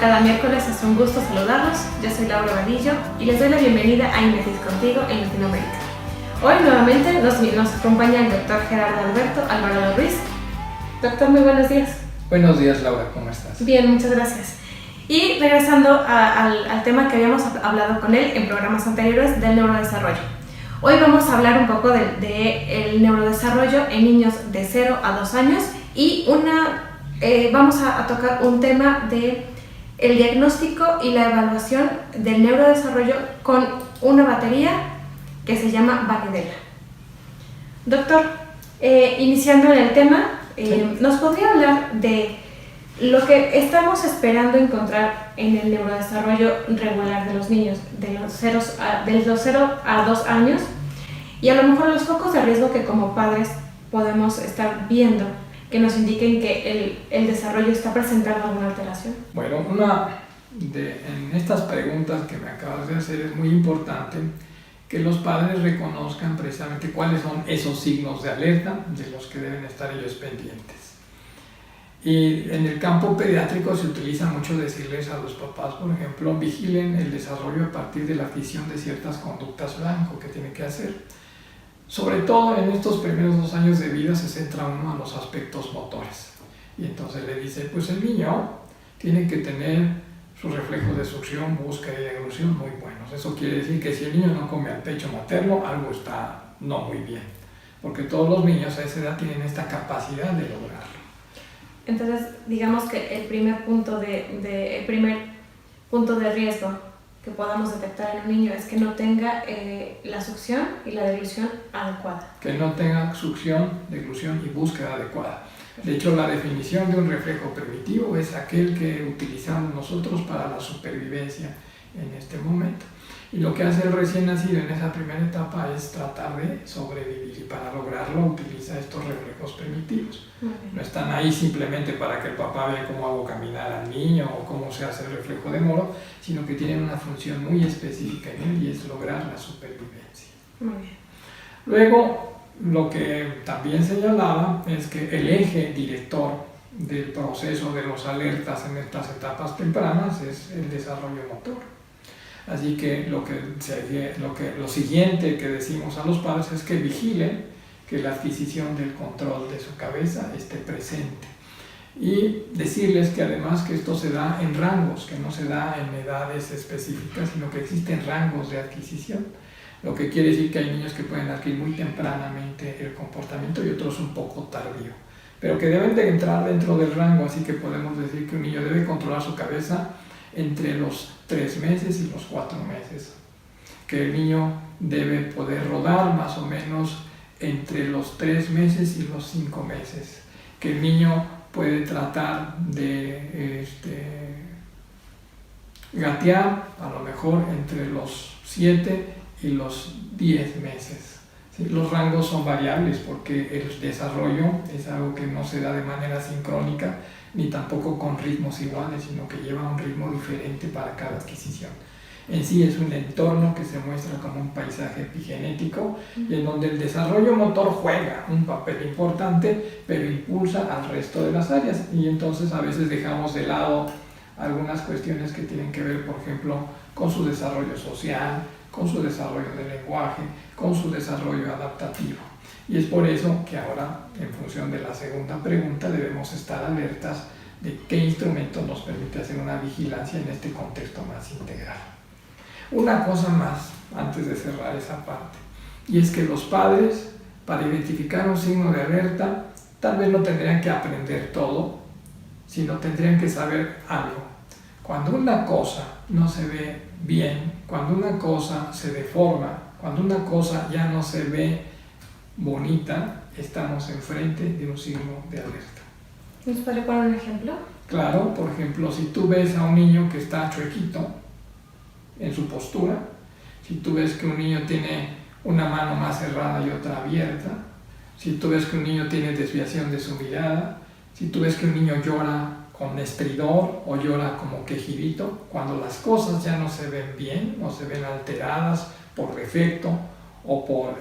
cada miércoles es un gusto saludarlos. Yo soy Laura Vadillo y les doy la bienvenida a Invertir Contigo en Latinoamérica. Hoy nuevamente nos acompaña el doctor Gerardo Alberto Alvarado Ruiz. Doctor, muy buenos días. Buenos días, Laura, ¿cómo estás? Bien, muchas gracias. Y regresando al tema que habíamos hablado con él en programas anteriores del neurodesarrollo. Hoy vamos a hablar un poco del neurodesarrollo en niños de 0 a 2 años y vamos a tocar un tema de el diagnóstico y la evaluación del neurodesarrollo con una batería que se llama Validela. Doctor, iniciando en el tema, ¿nos podría hablar de lo que estamos esperando encontrar en el neurodesarrollo regular de los niños de los 0 a 2 años y a lo mejor los focos de riesgo que como padres podemos estar viendo que nos indiquen que el desarrollo está presentando alguna alteración? Bueno, en estas preguntas que me acabas de hacer es muy importante que los padres reconozcan precisamente cuáles son esos signos de alerta de los que deben estar ellos pendientes. Y en el campo pediátrico se utiliza mucho decirles a los papás, por ejemplo, vigilen el desarrollo a partir de la adquisición de ciertas conductas blanco que tiene que hacer. Sobre todo en estos primeros 2 años de vida se centra uno a los aspectos motores. Y entonces le dice, pues el niño tiene que tener sus reflejos de succión, búsqueda y deglución muy buenos. Eso quiere decir que si el niño no come al pecho materno, algo está no muy bien. Porque todos los niños a esa edad tienen esta capacidad de lograrlo. Entonces, digamos que el primer punto de riesgo que podamos detectar en un niño es que no tenga la succión y la deglución adecuada. Que no tenga succión, deglución y búsqueda adecuada. De hecho, la definición de un reflejo primitivo es aquel que utilizamos nosotros para la supervivencia en este momento. Y lo que hace el recién nacido en esa primera etapa es tratar de sobrevivir y para lograrlo utiliza estos reflejos primitivos. No están ahí simplemente para que el papá vea cómo hago caminar al niño o cómo se hace el reflejo de Moro, sino que tienen una función muy específica en él y es lograr la supervivencia. Muy bien. Luego, lo que también señalaba es que el eje director del proceso de los alertas en estas etapas tempranas es el desarrollo motor. Así que lo siguiente que decimos a los padres es que vigilen que la adquisición del control de su cabeza esté presente. Y decirles que además que esto se da en rangos, que no se da en edades específicas, sino que existen rangos de adquisición. Lo que quiere decir que hay niños que pueden adquirir muy tempranamente el comportamiento y otros un poco tardío. Pero que deben de entrar dentro del rango, así que podemos decir que un niño debe controlar su cabeza entre los 3 meses y los 4 meses, que el niño debe poder rodar más o menos entre los 3 meses y los 5 meses, que el niño puede tratar de gatear a lo mejor entre los 7 y los 10 meses. ¿Sí? Los rangos son variables porque el desarrollo es algo que no se da de manera sincrónica ni tampoco con ritmos iguales, sino que lleva un ritmo diferente para cada adquisición. En sí es un entorno que se muestra como un paisaje epigenético y en donde el desarrollo motor juega un papel importante, pero impulsa al resto de las áreas y entonces a veces dejamos de lado algunas cuestiones que tienen que ver, por ejemplo, con su desarrollo social, con su desarrollo del lenguaje, con su desarrollo adaptativo. Y es por eso que ahora, en función de la segunda pregunta, debemos estar alertas de qué instrumento nos permite hacer una vigilancia en este contexto más integral. Una cosa más, antes de cerrar esa parte, y es que los padres, para identificar un signo de alerta, tal vez no tendrían que aprender todo, sino tendrían que saber algo. Cuando una cosa no se ve bien, cuando una cosa se deforma, cuando una cosa ya no se ve bonita, estamos enfrente de un signo de alerta. ¿Nos puede poner un ejemplo? Claro, por ejemplo, si tú ves a un niño que está chuequito en su postura, si tú ves que un niño tiene una mano más cerrada y otra abierta, si tú ves que un niño tiene desviación de su mirada, si tú ves que un niño llora con estridor o llora como quejidito, cuando las cosas ya no se ven bien, no se ven alteradas por defecto o por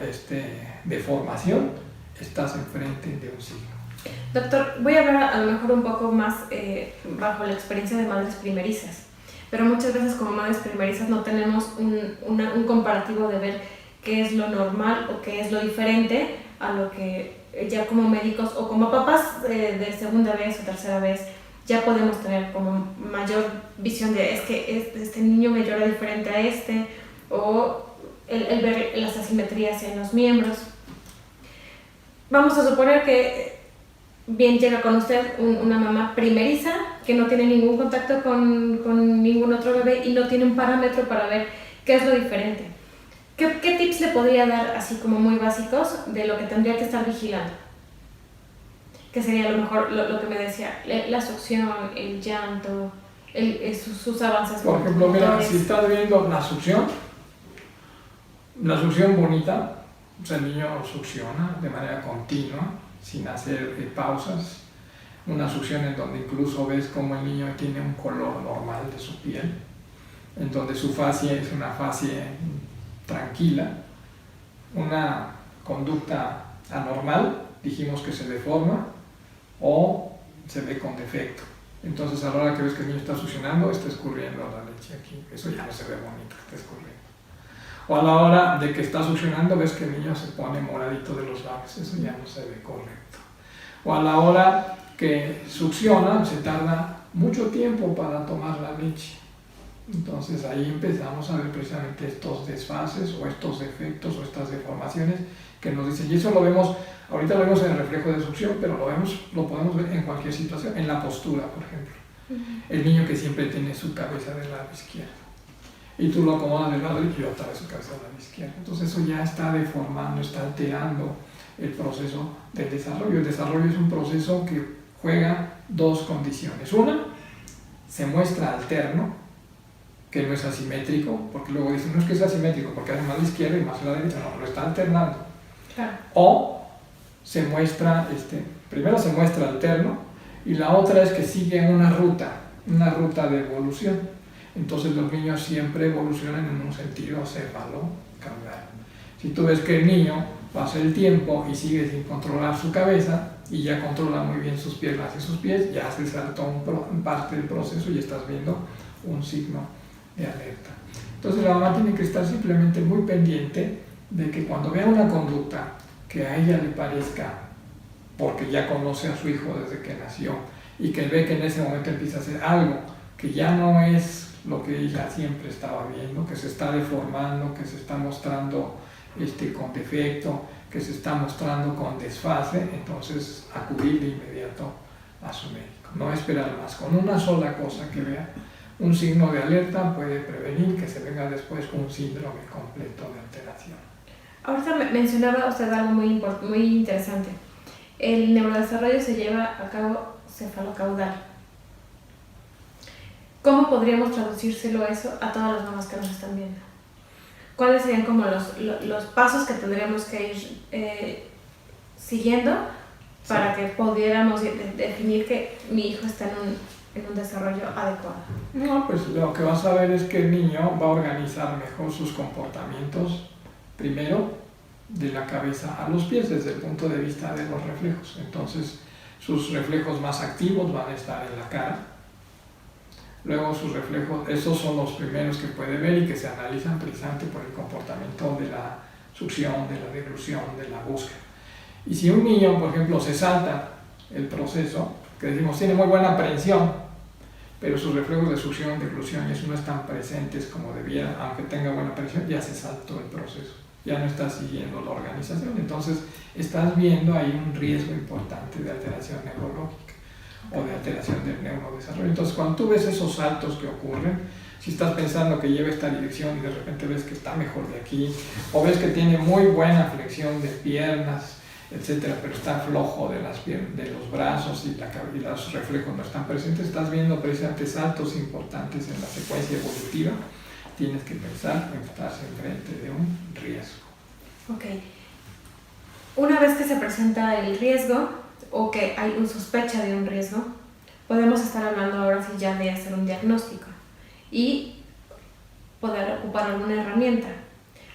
deformación, estás enfrente de un signo. Doctor, voy a hablar a lo mejor un poco más bajo la experiencia de madres primerizas, pero muchas veces como madres primerizas no tenemos un comparativo de ver qué es lo normal o qué es lo diferente a lo que ya como médicos o como papás de segunda vez o tercera vez ya podemos tener como mayor visión de es que este niño me llora diferente a este, o el ver las asimetrías en los miembros. Vamos a suponer que bien llega con usted una mamá primeriza que no tiene ningún contacto con ningún otro bebé y no tiene un parámetro para ver qué es lo diferente. ¿Qué tips le podría dar así como muy básicos de lo que tendría que estar vigilando? Que sería a lo mejor lo que me decía, la succión, el llanto, sus avances. Por ejemplo, mira, si estás viendo la succión bonita, o sea, el niño succiona de manera continua, sin hacer pausas. Una succión en donde incluso ves como el niño tiene un color normal de su piel, en donde su fascia es una fascia tranquila. Una conducta anormal, dijimos que se deforma o se ve con defecto. Entonces a la hora que ves que el niño está succionando, está escurriendo la leche aquí. Eso ya no se ve bonito, está escurriendo. O a la hora de que está succionando, ves que el niño se pone moradito de los labios. Eso ya no se ve correcto. O a la hora que succiona, se tarda mucho tiempo para tomar la leche. Entonces ahí empezamos a ver precisamente estos desfases o estos defectos o estas deformaciones que nos dicen. Y eso lo vemos, ahorita lo vemos en el reflejo de succión, pero lo podemos ver en cualquier situación, en la postura, por ejemplo. El niño que siempre tiene su cabeza del lado izquierdo. Y tú lo acomodas del lado derecho y otra vez su cabeza del lado izquierdo. Entonces eso ya está deformando, está alterando el proceso del desarrollo. El desarrollo es un proceso que juega dos condiciones. Una, se muestra alterno, que no es asimétrico, porque luego dicen, no es que sea asimétrico, porque hace más a la izquierda y más a la derecha, no, lo está alternando. Claro. O se muestra, primero se muestra alterno, y la otra es que sigue una ruta de evolución. Entonces los niños siempre evolucionan en un sentido cefalo-caudal. Si tú ves que el niño pasa el tiempo y sigue sin controlar su cabeza, y ya controla muy bien sus piernas y sus pies, ya se saltó parte del proceso y estás viendo un signo de alerta. Entonces la mamá tiene que estar simplemente muy pendiente de que cuando vea una conducta que a ella le parezca, porque ya conoce a su hijo desde que nació, y que ve que en ese momento empieza a hacer algo que ya no es lo que ella siempre estaba viendo, que se está deformando, que se está mostrando con defecto, que se está mostrando con desfase, entonces acudir de inmediato a su médico. No esperar más. Con una sola cosa que vea un signo de alerta puede prevenir que se venga después un síndrome completo de alteración. Ahorita mencionaba usted algo muy interesante. El neurodesarrollo se lleva a cabo cefalocaudal. ¿Cómo podríamos traducírselo eso a todas las mamás que nos están viendo? ¿Cuáles serían como los pasos que tendríamos que ir siguiendo para que pudiéramos definir que mi hijo está en un desarrollo adecuado? No, pues lo que vas a ver es que el niño va a organizar mejor sus comportamientos, primero de la cabeza a los pies, desde el punto de vista de los reflejos. Entonces, sus reflejos más activos van a estar en la cara. Luego sus reflejos, esos son los primeros que puede ver y que se analizan precisamente por el comportamiento de la succión, de la deglución, de la búsqueda. Y si un niño, por ejemplo, se salta el proceso, que decimos tiene muy buena aprehensión, pero sus reflejos de succión, deglución y eso no están presentes como debieran, aunque tenga buena aprehensión, ya se saltó el proceso, ya no está siguiendo la organización. Entonces estás viendo ahí un riesgo importante de alteración neurológica o de alteración del neurodesarrollo. Entonces cuando tú ves esos saltos que ocurren, si estás pensando que lleva esta dirección y de repente ves que está mejor de aquí, o ves que tiene muy buena flexión de piernas, etcétera, pero está flojo de los brazos y los reflejos no están presentes, estás viendo precisamente saltos importantes en la secuencia evolutiva, tienes que pensar en estar enfrente de un riesgo. Ok. Una vez que se presenta el riesgo, o que hay una sospecha de un riesgo, podemos estar hablando ahora sí ya de hacer un diagnóstico y poder ocupar alguna herramienta.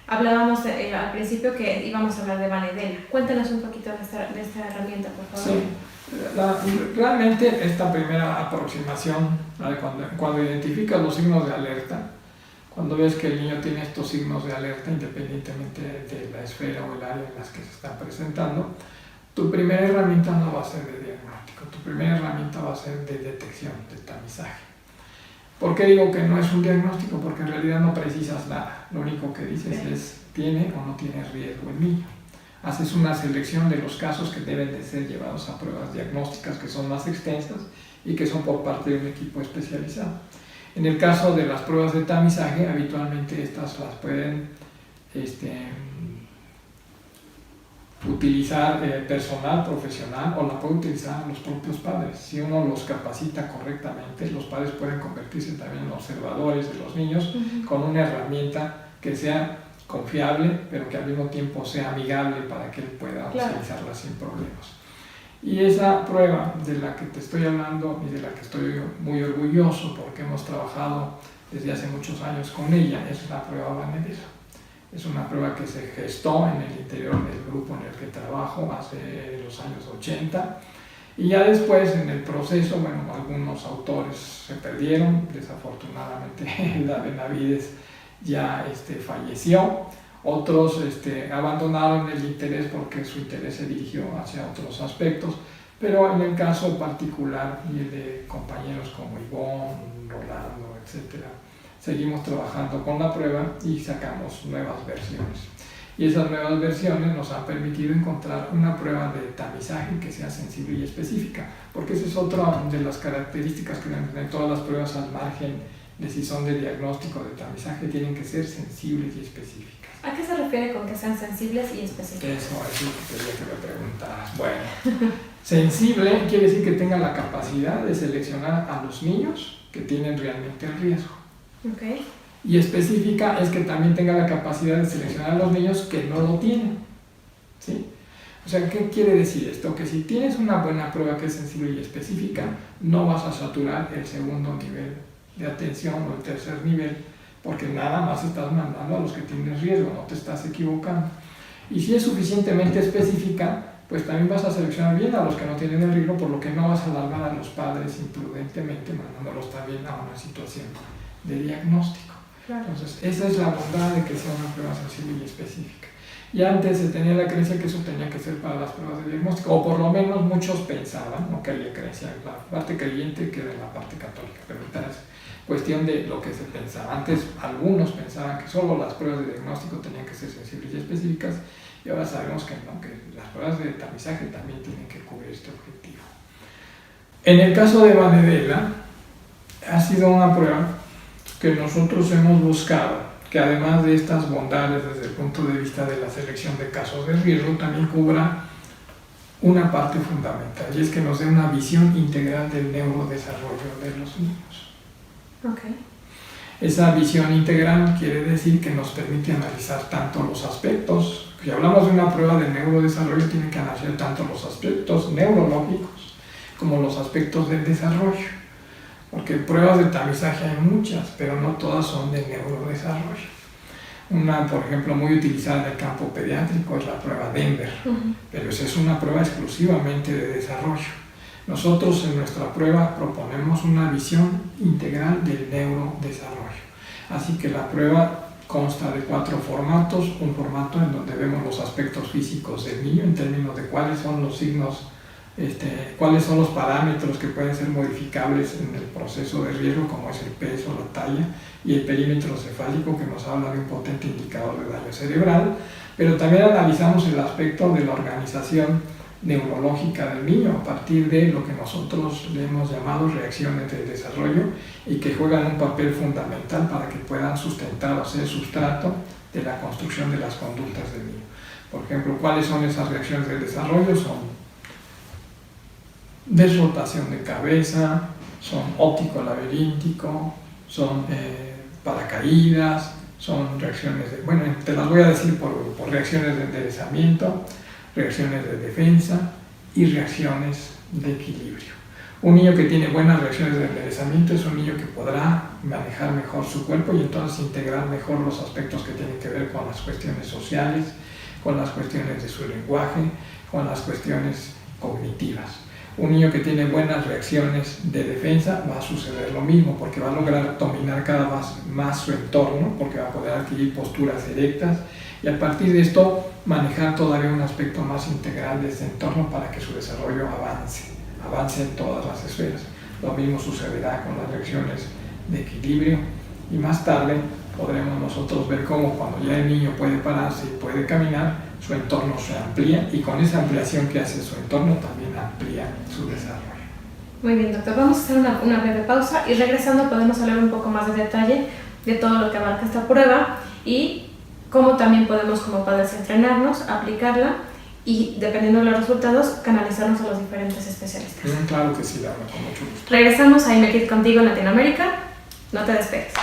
Hablábamos al principio que íbamos a hablar de Vanedel. Cuéntanos un poquito de esta herramienta, por favor. Sí, realmente esta primera aproximación, cuando identificas los signos de alerta, cuando ves que el niño tiene estos signos de alerta, independientemente de la esfera o el área en las que se están presentando, tu primera herramienta no va a ser de diagnóstico, tu primera herramienta va a ser de detección, de tamizaje. ¿Por qué digo que no es un diagnóstico? Porque en realidad no precisas nada. Lo único que dices es, ¿tiene o no tiene riesgo el niño? Haces una selección de los casos que deben de ser llevados a pruebas diagnósticas que son más extensas y que son por parte de un equipo especializado. En el caso de las pruebas de tamizaje, habitualmente estas las pueden utilizar personal profesional o la pueden utilizar los propios padres. Si uno los capacita correctamente, los padres pueden convertirse también en observadores de los niños con una herramienta que sea confiable, pero que al mismo tiempo sea amigable para que él pueda utilizarla sin problemas. Y esa prueba de la que te estoy hablando y de la que estoy muy orgulloso porque hemos trabajado desde hace muchos años con ella, es la prueba Vanedel. Es una prueba que se gestó en el interior del grupo en el que trabajo hace los años 80 y ya después en el proceso, bueno, algunos autores se perdieron, desafortunadamente la Benavides ya falleció, otros abandonaron el interés porque su interés se dirigió hacia otros aspectos, pero en el caso particular y el de compañeros como Ivonne, Rolando, etc., seguimos trabajando con la prueba y sacamos nuevas versiones. Y esas nuevas versiones nos han permitido encontrar una prueba de tamizaje que sea sensible y específica, porque esa es otra de las características que deben tener todas las pruebas al margen de si son de diagnóstico o de tamizaje, tienen que ser sensibles y específicas. ¿A qué se refiere con que sean sensibles y específicas? Eso es lo que quería que me preguntaras. Bueno, sensible quiere decir que tenga la capacidad de seleccionar a los niños que tienen realmente el riesgo. Okay. Y específica es que también tenga la capacidad de seleccionar a los niños que no lo tienen. ¿Sí? O sea, ¿qué quiere decir esto? Que si tienes una buena prueba que es sensible y específica, no vas a saturar el segundo nivel de atención o el tercer nivel, porque nada más estás mandando a los que tienen riesgo, no te estás equivocando. Y si es suficientemente específica, pues también vas a seleccionar bien a los que no tienen el riesgo, por lo que no vas a alarmar a los padres imprudentemente, mandándolos también a una situación de diagnóstico. Claro. Entonces, esa es la bondad de que sea una prueba sensible y específica. Y antes se tenía la creencia que eso tenía que ser para las pruebas de diagnóstico, o por lo menos muchos pensaban, no que había creencia, la parte creyente queda en la parte católica, pero ahorita es cuestión de lo que se pensaba. Antes algunos pensaban que solo las pruebas de diagnóstico tenían que ser sensibles y específicas, y ahora sabemos que no, que las pruebas de tamizaje también tienen que cubrir este objetivo. En el caso de Vanedel, ha sido una prueba que nosotros hemos buscado, que además de estas bondades desde el punto de vista de la selección de casos de riesgo, también cubra una parte fundamental, y es que nos dé una visión integral del neurodesarrollo de los niños. Okay. Esa visión integral quiere decir que nos permite analizar tanto los aspectos, si hablamos de una prueba de neurodesarrollo, tiene que analizar tanto los aspectos neurológicos como los aspectos del desarrollo. Porque pruebas de tamizaje hay muchas, pero no todas son de neurodesarrollo. Una, por ejemplo, muy utilizada en el campo pediátrico es la prueba Denver, pero esa es una prueba exclusivamente de desarrollo. Nosotros en nuestra prueba proponemos una visión integral del neurodesarrollo. Así que la prueba consta de 4 formatos, un formato en donde vemos los aspectos físicos del niño en términos de cuáles son los signos, cuáles son los parámetros que pueden ser modificables en el proceso de riesgo, como es el peso, la talla y el perímetro cefálico, que nos habla de un potente indicador de daño cerebral, pero también analizamos el aspecto de la organización neurológica del niño a partir de lo que nosotros le hemos llamado reacciones del desarrollo y que juegan un papel fundamental para que puedan sustentar o ser sustrato de la construcción de las conductas del niño. Por ejemplo, ¿cuáles son esas reacciones del desarrollo? Son desrotación de cabeza, son óptico laberíntico, son paracaídas, son reacciones de, bueno, te las voy a decir por reacciones de enderezamiento, reacciones de defensa y reacciones de equilibrio. Un niño que tiene buenas reacciones de enderezamiento es un niño que podrá manejar mejor su cuerpo y entonces integrar mejor los aspectos que tienen que ver con las cuestiones sociales, con las cuestiones de su lenguaje, con las cuestiones cognitivas. Un niño que tiene buenas reacciones de defensa va a suceder lo mismo, porque va a lograr dominar cada vez más su entorno, porque va a poder adquirir posturas erectas y a partir de esto manejar todavía un aspecto más integral de este entorno para que su desarrollo avance en todas las esferas. Lo mismo sucederá con las reacciones de equilibrio y más tarde podremos nosotros ver cómo cuando ya el niño puede pararse y puede caminar, su entorno se amplía y con esa ampliación que hace su entorno también amplía su desarrollo. Muy bien, doctor. Vamos a hacer una breve pausa y regresando podemos hablar un poco más de detalle de todo lo que abarca esta prueba y cómo también podemos como padres entrenarnos, aplicarla y dependiendo de los resultados canalizarnos a los diferentes especialistas. Claro que sí, Laura, con mucho gusto. Regresamos a IMEKID contigo en Latinoamérica. No te despegues.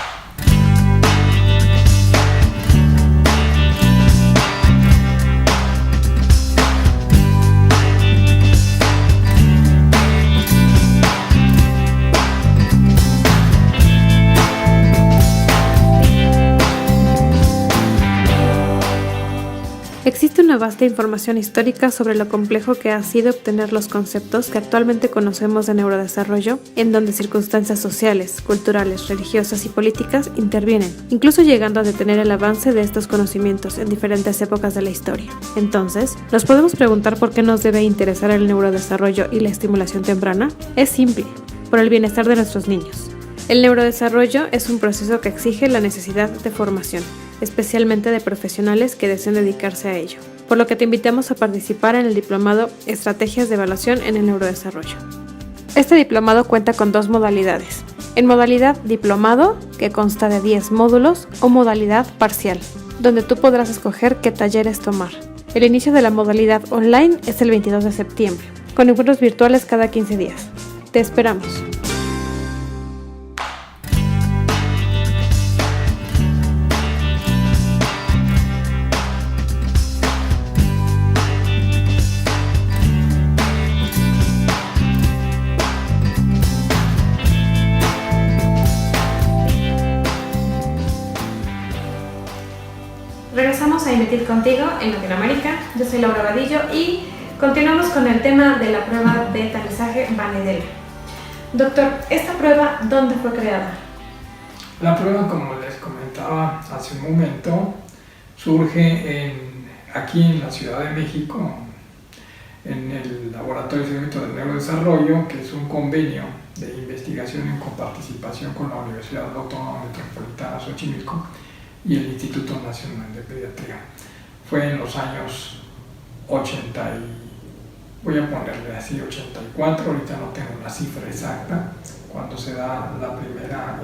Existe una vasta información histórica sobre lo complejo que ha sido obtener los conceptos que actualmente conocemos de neurodesarrollo, en donde circunstancias sociales, culturales, religiosas y políticas intervienen, incluso llegando a detener el avance de estos conocimientos en diferentes épocas de la historia. Entonces, ¿nos podemos preguntar por qué nos debe interesar el neurodesarrollo y la estimulación temprana? Es simple, por el bienestar de nuestros niños. El neurodesarrollo es un proceso que exige la necesidad de formación, especialmente de profesionales que deseen dedicarse a ello, por lo que te invitamos a participar en el diplomado Estrategias de Evaluación en el Neurodesarrollo. Este diplomado cuenta con 2 modalidades, en modalidad diplomado, que consta de 10 módulos, o modalidad parcial, donde tú podrás escoger qué talleres tomar. El inicio de la modalidad online es el 22 de septiembre, con encuentros virtuales cada 15 días. Te esperamos. Regresamos a IMEKID contigo en Latinoamérica. Yo soy Laura Vadillo y continuamos con el tema de la prueba de tamizaje Van Edele. Doctor, ¿esta prueba dónde fue creada? La prueba, como les comentaba hace un momento, surge aquí en la Ciudad de México, en el Laboratorio de Seguimiento del Neurodesarrollo, que es un convenio de investigación en coparticipación con la Universidad Autónoma Metropolitana Xochimilco y el Instituto Nacional de Pediatría. Fue en los años 80 voy a ponerle así 84, ahorita no tengo la cifra exacta, cuando se da la primera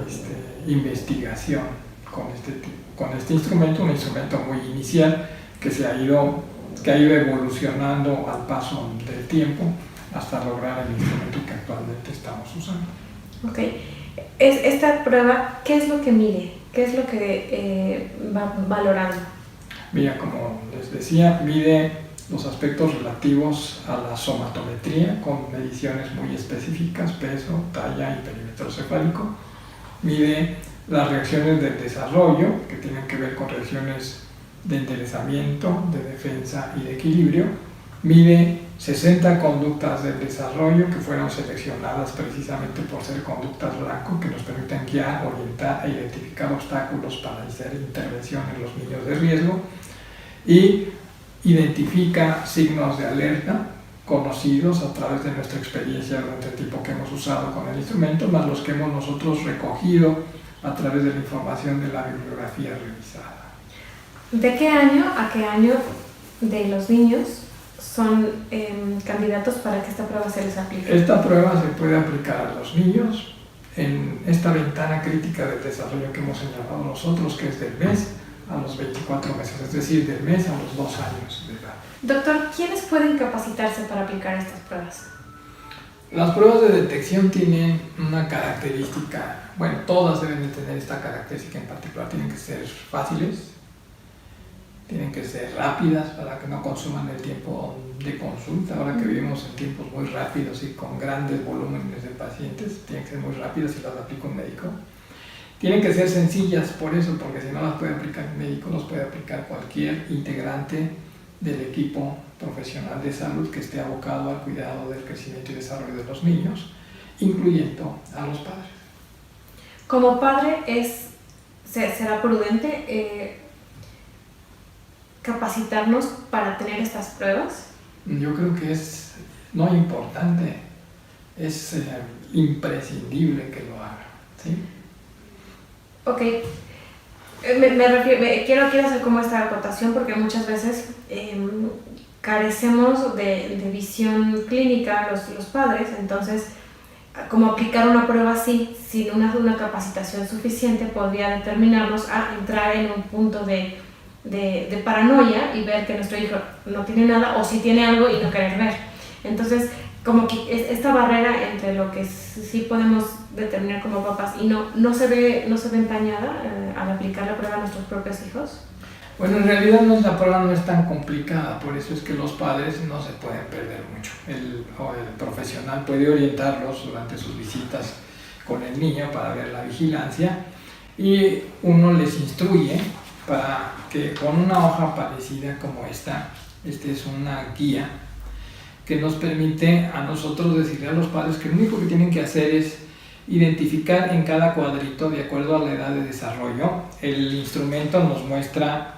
investigación con este instrumento, un instrumento muy inicial que ha ido evolucionando al paso del tiempo hasta lograr el instrumento que actualmente estamos usando. Ok. Esta prueba, ¿qué es lo que mide? ¿Qué es lo que va valorando? Mira, como les decía, mide los aspectos relativos a la somatometría con mediciones muy específicas, peso, talla y perímetro cefálico. Mide las reacciones del desarrollo, que tienen que ver con reacciones de enderezamiento, de defensa y de equilibrio. Mide 60 conductas del desarrollo que fueron seleccionadas precisamente por ser conductas blanco, que nos permiten guiar, orientar e identificar obstáculos para hacer intervención en los niños de riesgo. Y identifica signos de alerta conocidos a través de nuestra experiencia durante el tiempo que hemos usado con el instrumento, más los que hemos nosotros recogido a través de la información de la bibliografía revisada. ¿De qué año a qué año de los niños son candidatos para que esta prueba se les aplique? Esta prueba se puede aplicar a los niños en esta ventana crítica del desarrollo que hemos señalado nosotros, que es del mes a los 24 meses, es decir, del mes a los 2 años de edad. Doctor, ¿quiénes pueden capacitarse para aplicar estas pruebas? Las pruebas de detección tienen una característica, bueno, todas deben de tener esta característica en particular, tienen que ser fáciles, tienen que ser rápidas para que no consuman el tiempo de consulta. Ahora que vivimos en tiempos muy rápidos y con grandes volúmenes de pacientes, tienen que ser muy rápidas y las aplica un médico. Tienen que ser sencillas, por eso, porque si no las puede aplicar el médico, los puede aplicar cualquier integrante del equipo profesional de salud que esté abocado al cuidado del crecimiento y desarrollo de los niños, incluyendo a los padres. Como padre, ¿será prudente capacitarnos para tener estas pruebas? Yo creo que es no importante, es imprescindible que lo haga, ¿sí? Ok, quiero hacer como esta acotación porque muchas veces carecemos de visión clínica los padres, entonces como aplicar una prueba así, sin una capacitación suficiente, podría determinarnos a entrar en un punto de paranoia y ver que nuestro hijo no tiene nada o sí tiene algo y no querer ver. Entonces, como que esta barrera entre lo que sí podemos determinar como papás y no se ve empañada al aplicar la prueba a nuestros propios hijos. Bueno, en realidad la prueba no es tan complicada, por eso es que los padres no se pueden perder mucho. El profesional puede orientarlos durante sus visitas con el niño para ver la vigilancia y uno les instruye para que con una hoja parecida como esta es una guía que nos permite a nosotros decirle a los padres que lo único que tienen que hacer es identificar en cada cuadrito, de acuerdo a la edad de desarrollo. El instrumento nos muestra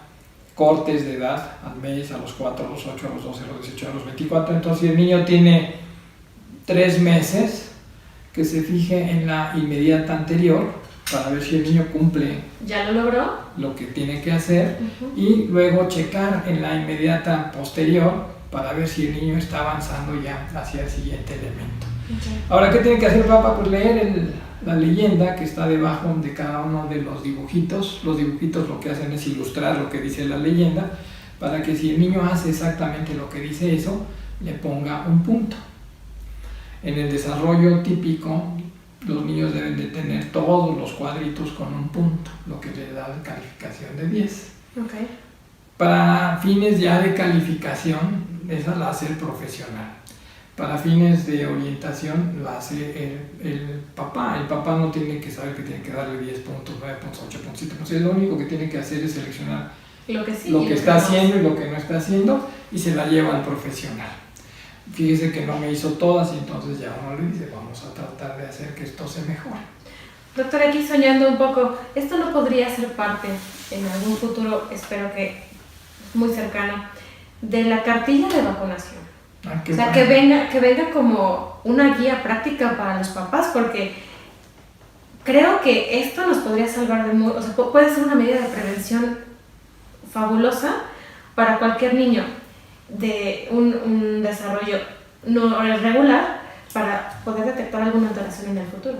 cortes de edad al mes, a los 4, a los 8, a los 12, a los 18, a los 24. Entonces, si el niño tiene 3 meses, que se fije en la inmediata anterior para ver si el niño cumple. ¿Ya lo logró? Lo que tiene que hacer, y luego checar en la inmediata posterior para ver si el niño está avanzando ya hacia el siguiente elemento. Okay. Ahora, ¿qué tiene que hacer el papá? Pues leer la leyenda que está debajo de cada uno de los dibujitos. Los dibujitos lo que hacen es ilustrar lo que dice la leyenda, para que si el niño hace exactamente lo que dice eso, le ponga un punto. En el desarrollo típico, los niños deben de tener todos los cuadritos con un punto, lo que les da la calificación de 10. Okay. Para fines ya de calificación, esa la hace el profesional. Para fines de orientación la hace el papá. El papá no tiene que saber que tiene que darle 10 puntos, 9 puntos, 8 puntos, 7 puntos. Lo único que tiene que hacer es seleccionar lo que está haciendo y lo que no está haciendo, y se la lleva al profesional. Fíjese que no me hizo todas, y entonces ya uno le dice, vamos a tratar de hacer que esto se mejore. Doctor, aquí soñando un poco, ¿esto no podría ser parte en algún futuro, espero que muy cercano, de la cartilla de vacunación? O sea, que venga como una guía práctica para los papás, porque creo que esto nos podría salvar o sea, puede ser una medida de prevención fabulosa para cualquier niño de un desarrollo no regular, para poder detectar alguna alteración en el futuro.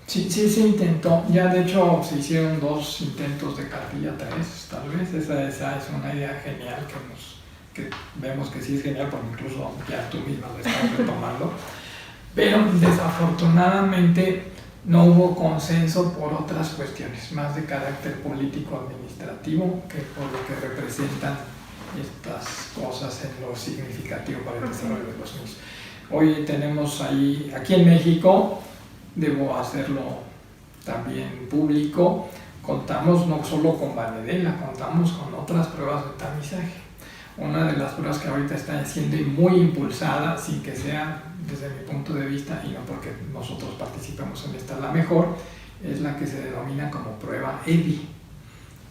Sí, se intentó. Ya de hecho se hicieron 2 intentos de cartilla 3, tal vez. Esa es una idea genial que vemos que sí es genial, porque incluso ya tú misma lo estás retomando. Pero desafortunadamente no hubo consenso por otras cuestiones, más de carácter político-administrativo, que por lo que representan estas cosas en lo significativo para el desarrollo de los niños. Hoy tenemos aquí en México, debo hacerlo también público, contamos no solo con Valnedela, contamos con otras pruebas de tamizaje. Una de las pruebas que ahorita está siendo muy impulsada, sin que sea desde mi punto de vista, y no porque nosotros participamos en esta la mejor, es la que se denomina como prueba EDI.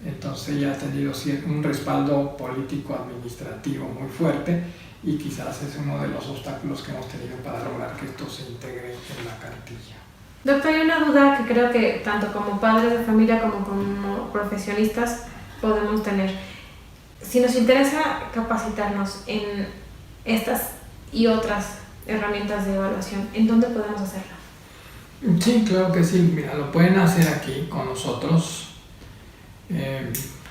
Entonces ya ha tenido un respaldo político-administrativo muy fuerte, y quizás es uno de los obstáculos que hemos tenido para lograr que esto se integre en la cartilla. Doctor, hay una duda que creo que tanto como padres de familia como profesionistas podemos tener. Si nos interesa capacitarnos en estas y otras herramientas de evaluación, ¿en dónde podemos hacerlo? Sí, claro que sí. Mira, lo pueden hacer aquí con nosotros.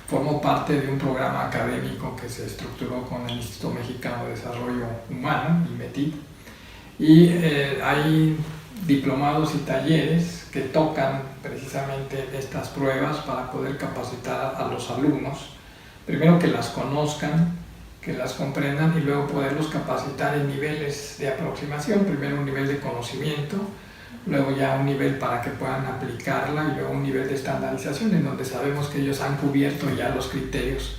Formo parte de un programa académico que se estructuró con el Instituto Mexicano de Desarrollo Humano, IMETID, y hay diplomados y talleres que tocan precisamente estas pruebas para poder capacitar a los alumnos primero que las conozcan, que las comprendan y luego poderlos capacitar en niveles de aproximación, primero un nivel de conocimiento, luego ya un nivel para que puedan aplicarla y luego un nivel de estandarización en donde sabemos que ellos han cubierto ya los criterios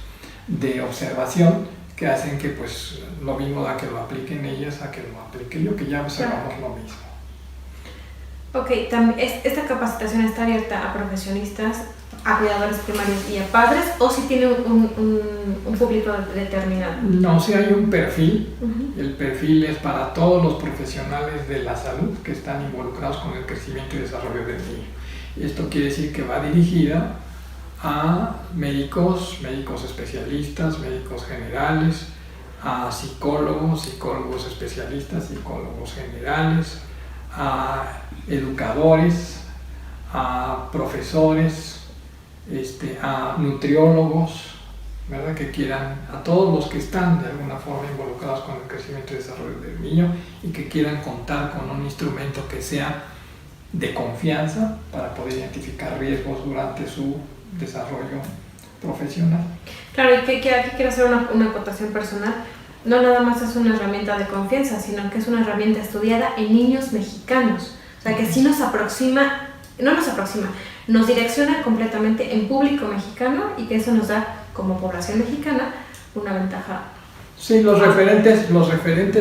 de observación que hacen que pues lo mismo da que lo apliquen ellas a que lo aplique yo, que ya observamos lo mismo. Ok, ¿esta capacitación está abierta a profesionistas, a cuidadores primarios y a padres, o si tiene un público determinado? No, si hay un perfil, el perfil es para todos los profesionales de la salud que están involucrados con el crecimiento y desarrollo del niño. Y esto quiere decir que va dirigida a médicos especialistas, médicos generales, a psicólogos especialistas, psicólogos generales, a educadores, a profesores, a nutriólogos, ¿verdad? Que quieran, a todos los que están de alguna forma involucrados con el crecimiento y desarrollo del niño y que quieran contar con un instrumento que sea de confianza para poder identificar riesgos durante su desarrollo profesional. Claro, y que aquí quiero hacer una acotación personal. No nada más es una herramienta de confianza, sino que es una herramienta estudiada en niños mexicanos. O sea, que sí nos direcciona completamente en público mexicano y que eso nos da, como población mexicana, una ventaja. Sí, los referentes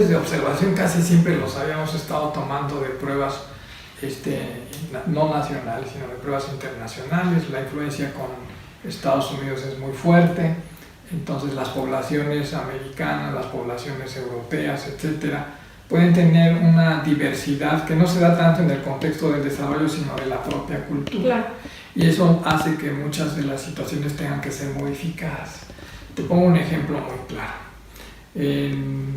de observación casi siempre los habíamos estado tomando de pruebas no nacionales, sino de pruebas internacionales. La influencia con Estados Unidos es muy fuerte, entonces las poblaciones americanas, las poblaciones europeas, etcétera, pueden tener una diversidad que no se da tanto en el contexto del desarrollo, sino de la propia cultura. Claro. Y eso hace que muchas de las situaciones tengan que ser modificadas. Te pongo un ejemplo muy claro. En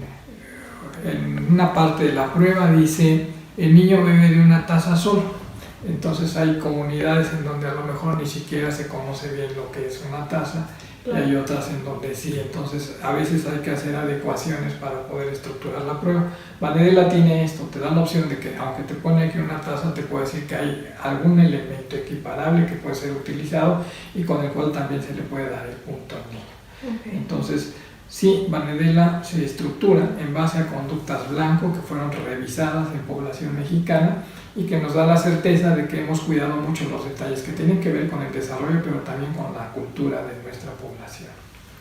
una parte de la prueba dice, el niño bebe de una taza solo. Entonces hay comunidades en donde a lo mejor ni siquiera se conoce bien lo que es una taza. Claro. Y hay otras en donde sí, entonces a veces hay que hacer adecuaciones para poder estructurar la prueba. Vanedela tiene esto, te da la opción de que aunque te pone aquí una taza, te puede decir que hay algún elemento equiparable que puede ser utilizado y con el cual también se le puede dar el punto al niño. Okay. Entonces, sí, Vanedela se estructura en base a conductas blanco que fueron revisadas en población mexicana y que nos da la certeza de que hemos cuidado mucho los detalles que tienen que ver con el desarrollo, pero también con la cultura de nuestra población.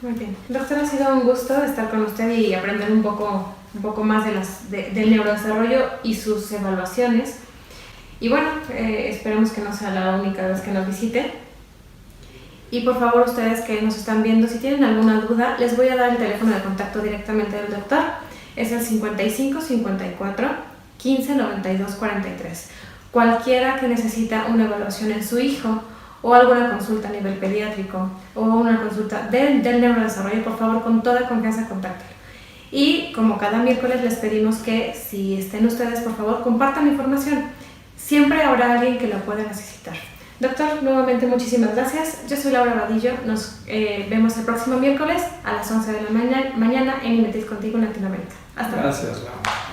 Muy bien. Doctor, ha sido un gusto estar con usted y aprender un poco más del neurodesarrollo y sus evaluaciones. Y bueno, esperemos que no sea la única vez que nos visite. Y por favor, ustedes que nos están viendo, si tienen alguna duda, les voy a dar el teléfono de contacto directamente del doctor. Es el 55 54 15 92 43. Cualquiera que necesita una evaluación en su hijo o alguna consulta a nivel pediátrico o una consulta del neurodesarrollo, por favor, con toda confianza, contáctelo. Y como cada miércoles les pedimos que si estén ustedes, por favor, compartan la información. Siempre habrá alguien que la pueda necesitar. Doctor, nuevamente muchísimas gracias. Yo soy Laura Vadillo. Nos vemos el próximo miércoles a las 11 de la mañana en Inmetis Contigo en Latinoamérica. Hasta luego. Gracias, Laura.